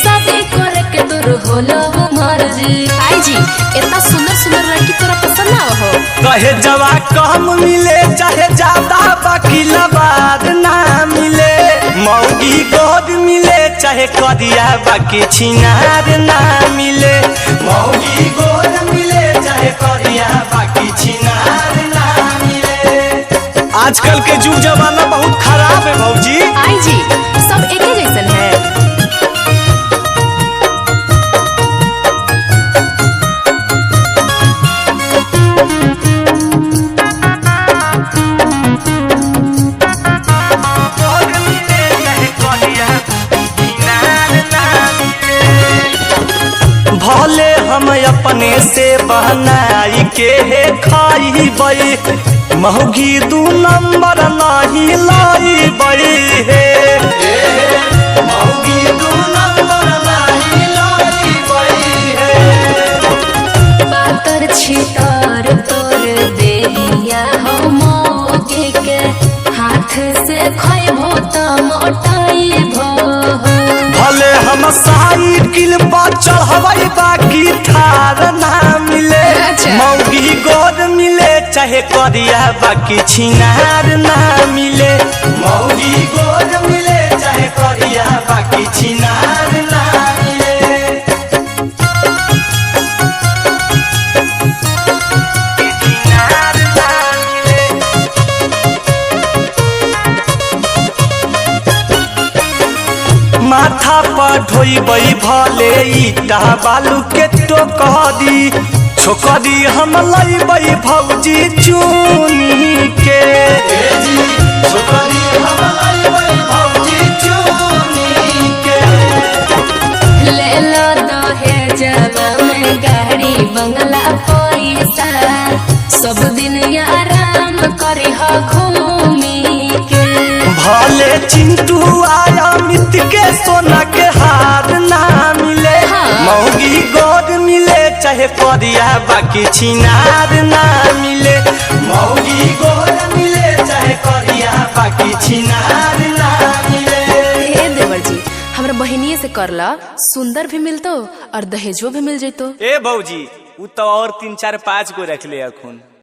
शादी करे के दूर होलो मर्जी। आई जी इतना सुंदर सुंदर लड़की तोरा पसंद ना हो? कहे जवा कम मिले चाहे ज्यादा बकीला बाद ना मिले, मौगी गोद मिले चाहे कदिया बाकी छिनार ना मिले, मौगी गोद मिले चाहे कदिया बाकी छिनार ना मिले। आजकल के युग जमाना बहुत खराब है भौजी। आई जी सब एके जैसन है। भले हम अपने से बनाई के खाई, महगी 2 नंबर नहीं लाई हे, महगी 2 नंबर नहीं लाई हे। पातर छितर तोर देहिया हो मोगे के, हाथ से खइबो त मोटाइबो। भले हम साइकिल पर चढ़बै बाकी ठार ना मिले, मौगी गोद मिले चाहे करिया बाकी छिनार ना मिले, मौगी गोद मिले चाहे करिया बाकी छिनार ना मिले। छिनार ना मिले। माथा पर ढोइबै भले ईटा बालू के टोकरी, छोकरी हम लैबै भौजी चुनी के, छोकरी हम लैबै भौजी चुनी के। ले लो दहेजवा में गाड़ी बंगला पैसा, सब दिन आराम करे हो घूमी के। भले चिंटू आया मित के सोना के हार ना मिले, मौगी गोद मिले चाहे करिया बाकी छिनार ना मिले, मौगी गोद मिले चाहे करिया बाकी छिनार ना मिले। ए देवर जी हमरा बहनिए से करला, सुंदर भी मिलतो और दहेजो भी मिल जैतो। ए भौजी उ तो और 3 4 5 गो रख ले अखुन।